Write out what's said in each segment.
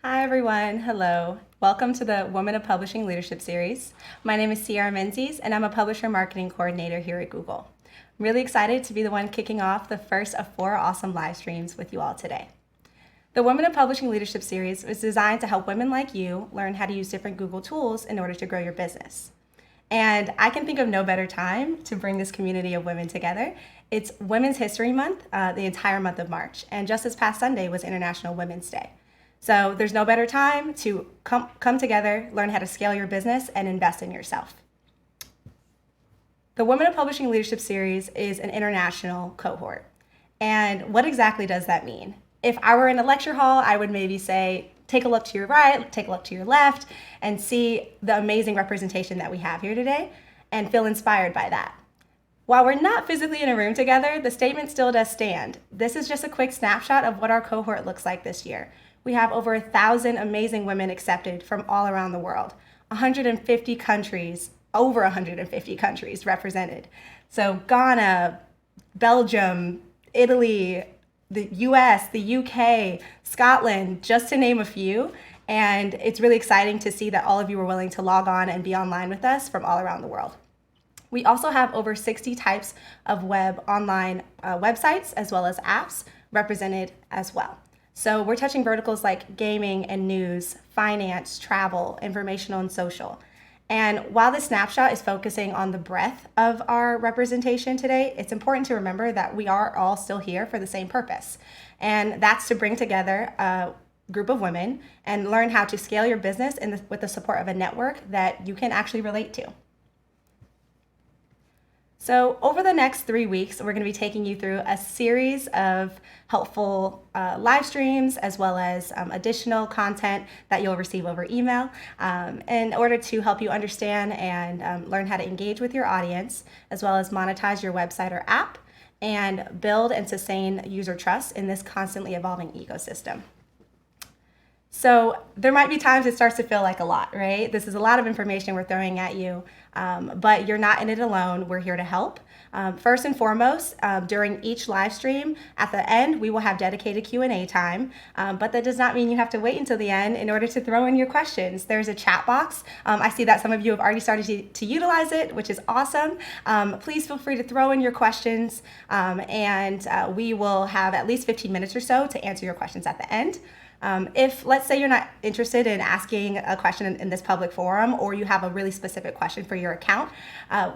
Hi everyone, hello. Welcome to the Women of Publishing Leadership Series. My name is Sierra Menzies and I'm a Publisher Marketing Coordinator here at Google. I'm really excited to be the one kicking off the first of 4 awesome live streams with you all today. The Women of Publishing Leadership Series is designed to help women like you learn how to use different Google tools in order to grow your business. And I can think of no better time to bring this community of women together. It's Women's History Month, the entire month of March, and just this past Sunday was International Women's Day. So there's no better time to come together, learn how to scale your business, and invest in yourself. The Women of Publishing Leadership Series is an international cohort. And what exactly does that mean? If I were in a lecture hall, I would maybe say, take a look to your right, take a look to your left, and see the amazing representation that we have here today, and feel inspired by that. While we're not physically in a room together, the statement still does stand. This is just a quick snapshot of what our cohort looks like this year. We have over 1,000 amazing women accepted from all around the world, 150 countries, over 150 countries represented. So Ghana, Belgium, Italy, the US, the UK, Scotland, just to name a few. And it's really exciting to see that all of you were willing to log on and be online with us from all around the world. We also have over 60 types of online websites as well as apps represented as well. So we're touching verticals like gaming and news, finance, travel, informational, and social. And while this snapshot is focusing on the breadth of our representation today, it's important to remember that we are all still here for the same purpose. And that's to bring together a group of women and learn how to scale your business with the support of a network that you can actually relate to. So over the next 3 weeks, we're going to be taking you through a series of helpful live streams as well as additional content that you'll receive over email in order to help you understand and learn how to engage with your audience, as well as monetize your website or app and build and sustain user trust in this constantly evolving ecosystem. So there might be times it starts to feel like a lot, right? This is a lot of information we're throwing at you, but you're not in it alone. We're here to help. First and foremost, during each live stream, at the end, we will have dedicated Q&A time, but that does not mean you have to wait until the end in order to throw in your questions. There's a chat box. I see that some of you have already started to utilize it, which is awesome. Please feel free to throw in your questions, and we will have at least 15 minutes or so to answer your questions at the end. If, let's say, you're not interested in asking a question in this public forum, or you have a really specific question for your account,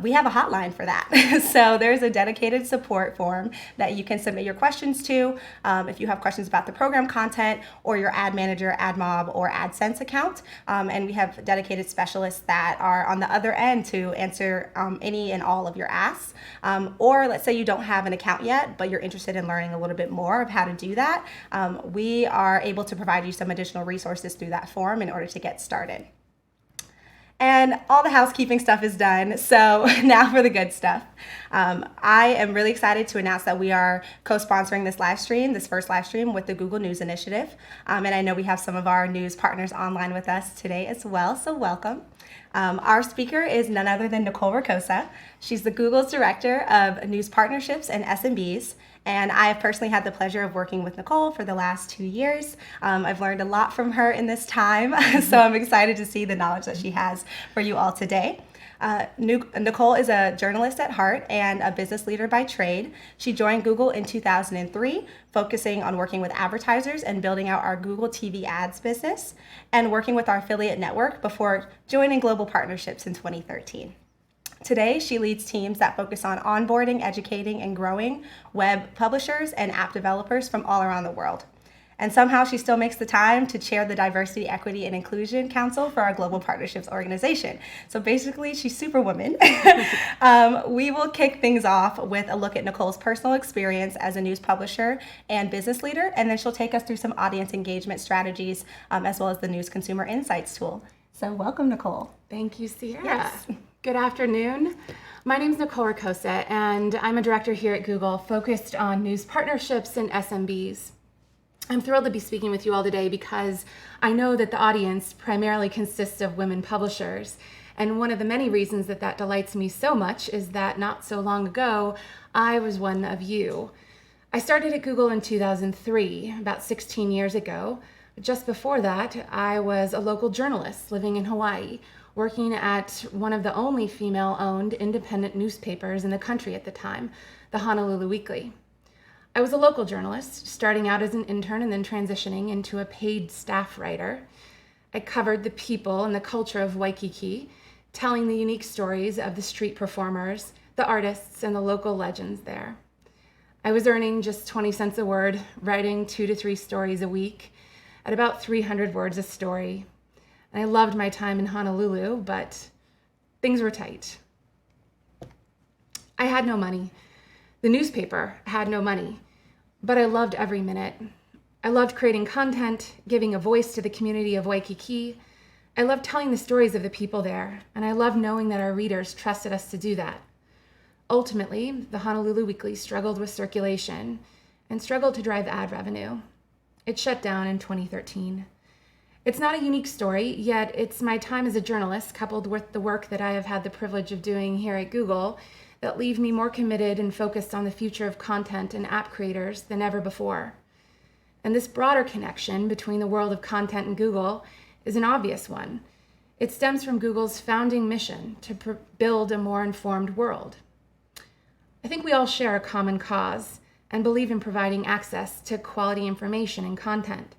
we have a hotline for that. So there's a dedicated support form that you can submit your questions to if you have questions about the program content or your ad manager, ad mob, or AdSense account. And we have dedicated specialists that are on the other end to answer any and all of your asks. Or let's say you don't have an account yet, but you're interested in learning a little bit more of how to do that. We are able to provide you some additional resources through that form in order to get started. And all the housekeeping stuff is done, so now for the good stuff. I am really excited to announce that we are co-sponsoring this first live stream with the Google News Initiative. And I know we have some of our news partners online with us today as well, so welcome. Our speaker is none other than Nicole Ricosa. She's the Google's Director of News Partnerships and SMBs. And I have personally had the pleasure of working with Nicole for the last 2 years. I've learned a lot from her in this time, so I'm excited to see the knowledge that she has for you all today. Nicole is a journalist at heart and a business leader by trade. She joined Google in 2003, focusing on working with advertisers and building out our Google TV ads business, and working with our affiliate network before joining Global Partnerships in 2013. Today, she leads teams that focus on onboarding, educating, and growing web publishers and app developers from all around the world. And somehow she still makes the time to chair the Diversity, Equity, and Inclusion Council for our Global Partnerships organization. So basically, she's Superwoman. We will kick things off with a look at Nicole's personal experience as a news publisher and business leader, and then she'll take us through some audience engagement strategies, as well as the News Consumer Insights tool. So welcome, Nicole. Thank you, Sierra. Yes. Good afternoon. My name is Nicole Ricosa, and I'm a director here at Google focused on news partnerships and SMBs. I'm thrilled to be speaking with you all today because I know that the audience primarily consists of women publishers. And one of the many reasons that delights me so much is that not so long ago, I was one of you. I started at Google in 2003, about 16 years ago. Just before that, I was a local journalist living in Hawaii, working at one of the only female-owned independent newspapers in the country at the time, the Honolulu Weekly. I was a local journalist, starting out as an intern and then transitioning into a paid staff writer. I covered the people and the culture of Waikiki, telling the unique stories of the street performers, the artists, and the local legends there. I was earning just 20 cents a word, writing 2 to 3 stories a week, at about 300 words a story. And I loved my time in Honolulu, but things were tight. I had no money. The newspaper had no money, but I loved every minute. I loved creating content, giving a voice to the community of Waikiki. I loved telling the stories of the people there, and I loved knowing that our readers trusted us to do that. Ultimately, the Honolulu Weekly struggled with circulation and struggled to drive ad revenue. It shut down in 2013. It's not a unique story, yet it's my time as a journalist, coupled with the work that I have had the privilege of doing here at Google, that leave me more committed and focused on the future of content and app creators than ever before. And this broader connection between the world of content and Google is an obvious one. It stems from Google's founding mission to build a more informed world. I think we all share a common cause and believe in providing access to quality information and content.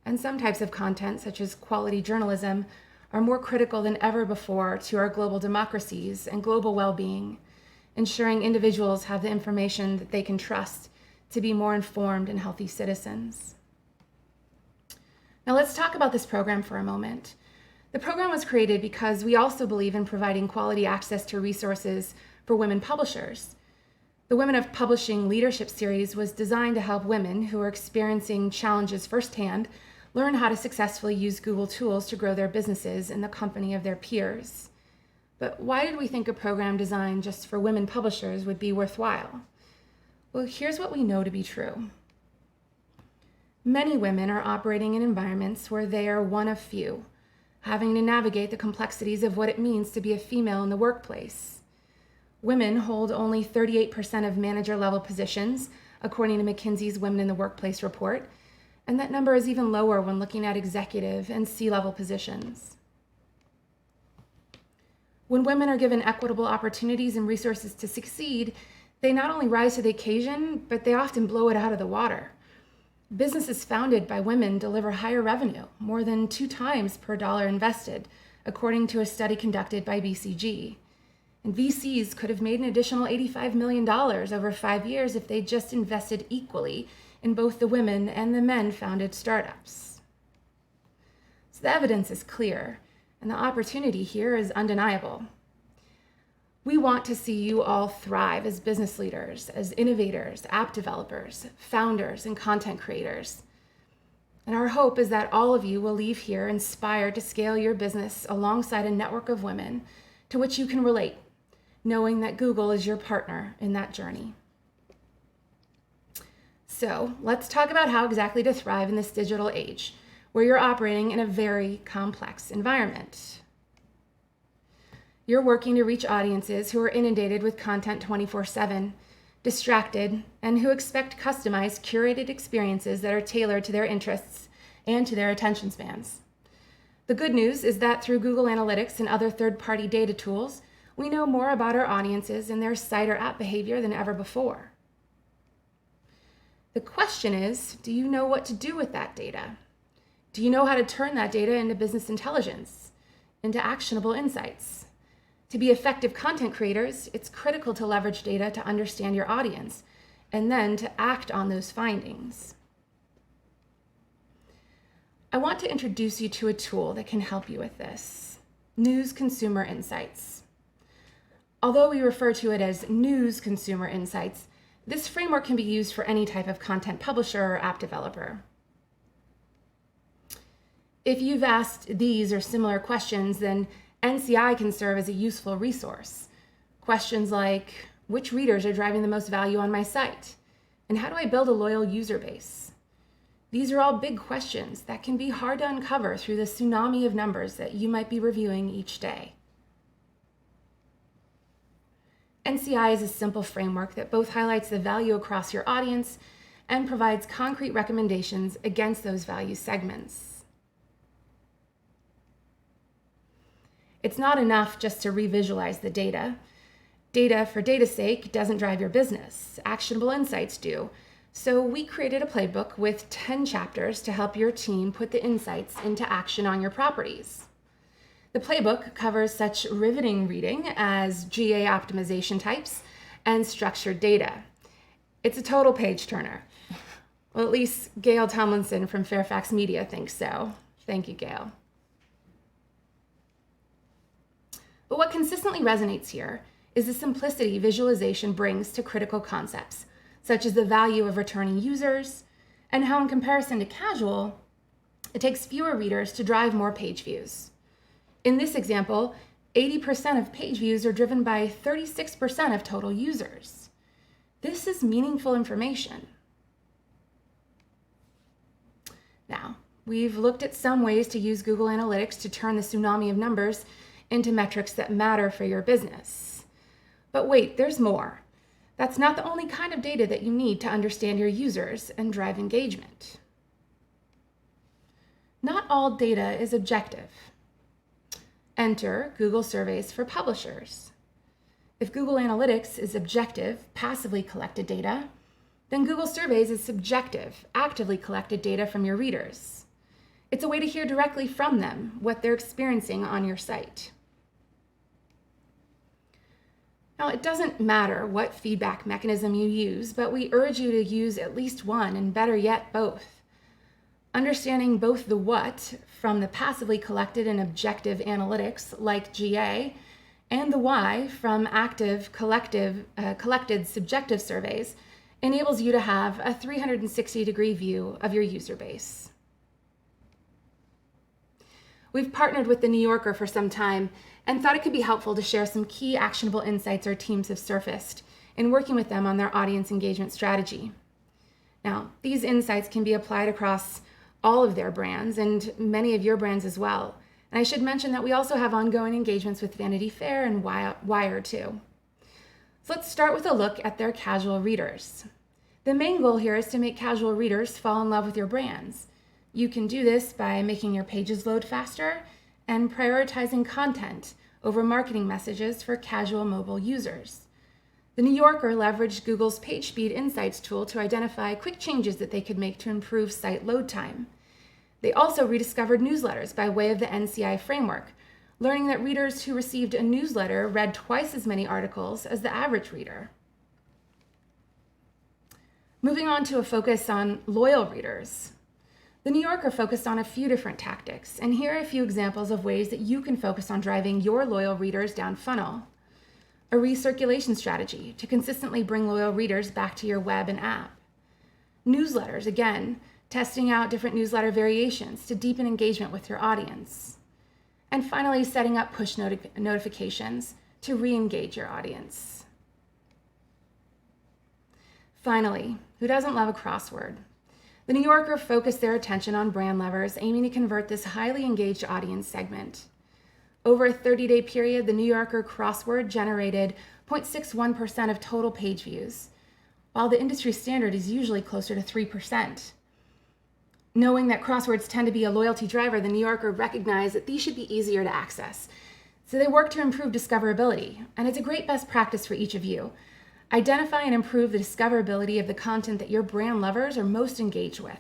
And some types of content, such as quality journalism, are more critical than ever before to our global democracies and global well-being, ensuring individuals have the information that they can trust to be more informed and healthy citizens. Now let's talk about this program for a moment. The program was created because we also believe in providing quality access to resources for women publishers. The Women of Publishing Leadership Series was designed to help women who are experiencing challenges firsthand learn how to successfully use Google tools to grow their businesses in the company of their peers. But why did we think a program designed just for women publishers would be worthwhile? Well, here's what we know to be true. Many women are operating in environments where they are one of few, having to navigate the complexities of what it means to be a female in the workplace. Women hold only 38% of manager-level positions, according to McKinsey's Women in the Workplace report, and that number is even lower when looking at executive and C-level positions. When women are given equitable opportunities and resources to succeed, they not only rise to the occasion, but they often blow it out of the water. Businesses founded by women deliver higher revenue, more than 2 times per dollar invested, according to a study conducted by BCG. And VCs could have made an additional $85 million over 5 years if they just invested equally in both the women and the men founded startups. So the evidence is clear, and the opportunity here is undeniable. We want to see you all thrive as business leaders, as innovators, app developers, founders, and content creators. And our hope is that all of you will leave here inspired to scale your business alongside a network of women to which you can relate, knowing that Google is your partner in that journey. So let's talk about how exactly to thrive in this digital age, where you're operating in a very complex environment. You're working to reach audiences who are inundated with content 24/7, distracted, and who expect customized, curated experiences that are tailored to their interests and to their attention spans. The good news is that through Google Analytics and other third-party data tools, we know more about our audiences and their site or app behavior than ever before. The question is, do you know what to do with that data? Do you know how to turn that data into business intelligence, into actionable insights? To be effective content creators, it's critical to leverage data to understand your audience and then to act on those findings. I want to introduce you to a tool that can help you with this: News Consumer Insights. Although we refer to it as News Consumer Insights, this framework can be used for any type of content publisher or app developer. If you've asked these or similar questions, then NCI can serve as a useful resource. Questions like, which readers are driving the most value on my site? And how do I build a loyal user base? These are all big questions that can be hard to uncover through the tsunami of numbers that you might be reviewing each day. NCI is a simple framework that both highlights the value across your audience and provides concrete recommendations against those value segments. It's not enough just to revisualize the data. Data for data's sake doesn't drive your business. Actionable insights do. So we created a playbook with 10 chapters to help your team put the insights into action on your properties. The playbook covers such riveting reading as GA optimization types and structured data. It's a total page turner. Well, at least Gail Tomlinson from Fairfax Media thinks so. Thank you, Gail. But what consistently resonates here is the simplicity visualization brings to critical concepts, such as the value of returning users, and how in comparison to casual, it takes fewer readers to drive more page views. In this example, 80% of page views are driven by 36% of total users. This is meaningful information. Now, we've looked at some ways to use Google Analytics to turn the tsunami of numbers into metrics that matter for your business. But wait, there's more. That's not the only kind of data that you need to understand your users and drive engagement. Not all data is objective. Enter Google surveys for publishers. If Google Analytics is objective, passively collected data, then Google Surveys is subjective, actively collected data from your readers. It's a way to hear directly from them what they're experiencing on your site. Now, it doesn't matter what feedback mechanism you use, but we urge you to use at least one, and better yet, both. Understanding both the what from the passively collected and objective analytics like GA, and the why from active collected subjective surveys enables you to have a 360-degree view of your user base. We've partnered with The New Yorker for some time and thought it could be helpful to share some key actionable insights our teams have surfaced in working with them on their audience engagement strategy. Now, these insights can be applied across all of their brands and many of your brands as well. And I should mention that we also have ongoing engagements with Vanity Fair and Wire too. So let's start with a look at their casual readers. The main goal here is to make casual readers fall in love with your brands. You can do this by making your pages load faster and prioritizing content over marketing messages for casual mobile users. The New Yorker leveraged Google's PageSpeed Insights tool to identify quick changes that they could make to improve site load time. They also rediscovered newsletters by way of the NCI framework, learning that readers who received a newsletter read twice as many articles as the average reader. Moving on to a focus on loyal readers. The New Yorker focused on a few different tactics, and here are a few examples of ways that you can focus on driving your loyal readers down funnel. A recirculation strategy to consistently bring loyal readers back to your web and app. Newsletters, again, testing out different newsletter variations to deepen engagement with your audience. And finally, setting up push notifications to re-engage your audience. Finally, who doesn't love a crossword? The New Yorker focused their attention on brand levers, aiming to convert this highly engaged audience segment. Over a 30-day period, the New Yorker crossword generated 0.61% of total page views, while the industry standard is usually closer to 3%. Knowing that crosswords tend to be a loyalty driver, the New Yorker recognized that these should be easier to access. So they worked to improve discoverability, and it's a great best practice for each of you. Identify and improve the discoverability of the content that your brand lovers are most engaged with.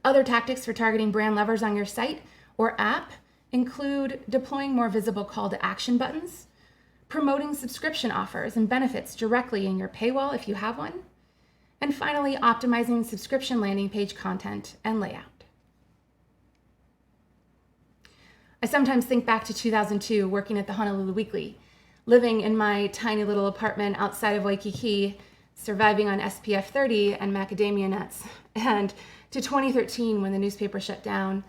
Other tactics for targeting brand lovers on your site or app include deploying more visible call to action buttons, promoting subscription offers and benefits directly in your paywall if you have one, and finally, optimizing subscription landing page content and layout. I sometimes think back to 2002 working at the Honolulu Weekly, living in my tiny little apartment outside of Waikiki, surviving on SPF 30 and macadamia nuts, and to 2013 when the newspaper shut down.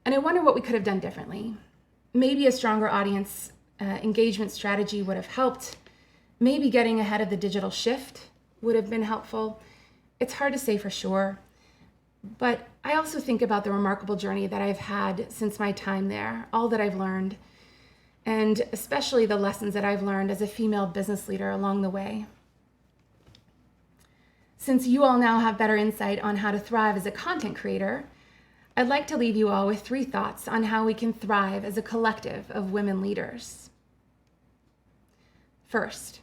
And I wonder what we could have done differently. Maybe a stronger audience engagement strategy would have helped. Maybe getting ahead of the digital shift would have been helpful. It's hard to say for sure, but I also think about the remarkable journey that I've had since my time there, all that I've learned, and especially the lessons that I've learned as a female business leader along the way. Since you all now have better insight on how to thrive as a content creator, I'd like to leave you all with 3 thoughts on how we can thrive as a collective of women leaders. First,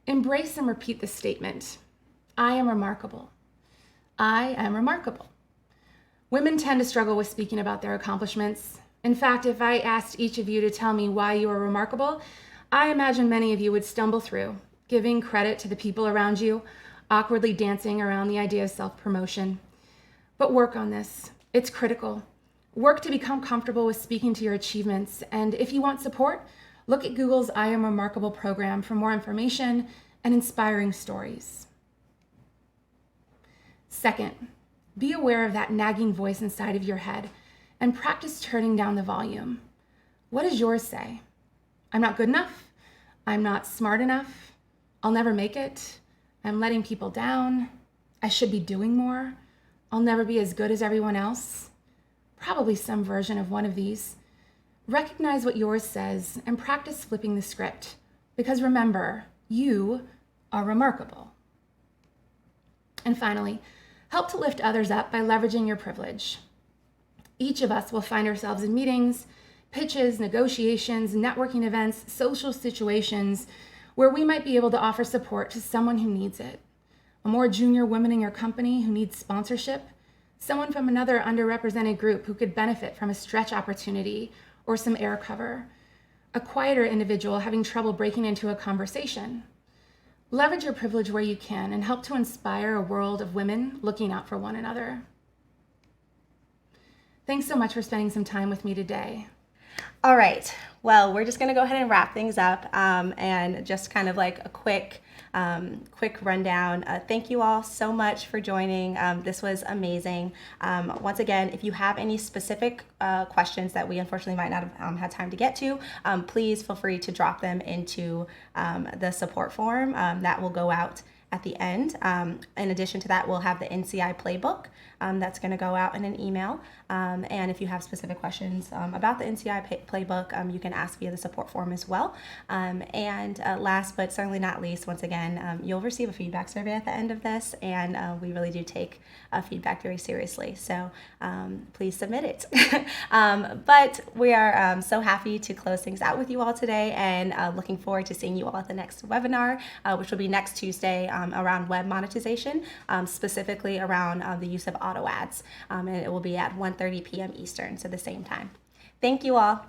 embrace and repeat the statement, I am remarkable. I am remarkable. Women tend to struggle with speaking about their accomplishments. In fact, if I asked each of you to tell me why you are remarkable, I imagine many of you would stumble through, giving credit to the people around you, awkwardly dancing around the idea of self-promotion. But work on this. It's critical. Work to become comfortable with speaking to your achievements, and if you want support, look at Google's I Am Remarkable program for more information and inspiring stories. Second, be aware of that nagging voice inside of your head and practice turning down the volume. What does yours say? I'm not good enough. I'm not smart enough. I'll never make it. I'm letting people down. I should be doing more. I'll never be as good as everyone else. Probably some version of one of these. Recognize what yours says and practice flipping the script. Because remember, you are remarkable. And finally, help to lift others up by leveraging your privilege. Each of us will find ourselves in meetings, pitches, negotiations, networking events, social situations where we might be able to offer support to someone who needs it. A more junior woman in your company who needs sponsorship, someone from another underrepresented group who could benefit from a stretch opportunity or some air cover, a quieter individual having trouble breaking into a conversation. Leverage your privilege where you can and help to inspire a world of women looking out for one another. Thanks so much for spending some time with me today. All right. Well, we're just going to go ahead and wrap things up and just kind of like a quick rundown. Thank you all so much for joining. This was amazing. Once again, if you have any specific questions that we unfortunately might not have had time to get to, please feel free to drop them into the support form that will go out at the end. In addition to that, we'll have the NCI playbook that's going to go out in an email. And if you have specific questions about the NCI playbook, you can ask via the support form as well. And last but certainly not least, once again, you'll receive a feedback survey at the end of this, and we really do take feedback very seriously. So please submit it. But we are so happy to close things out with you all today, and looking forward to seeing you all at the next webinar, which will be next Tuesday around web monetization, specifically around the use of auto ads. And it will be at 1:30 p.m. Eastern, so the same time. Thank you all.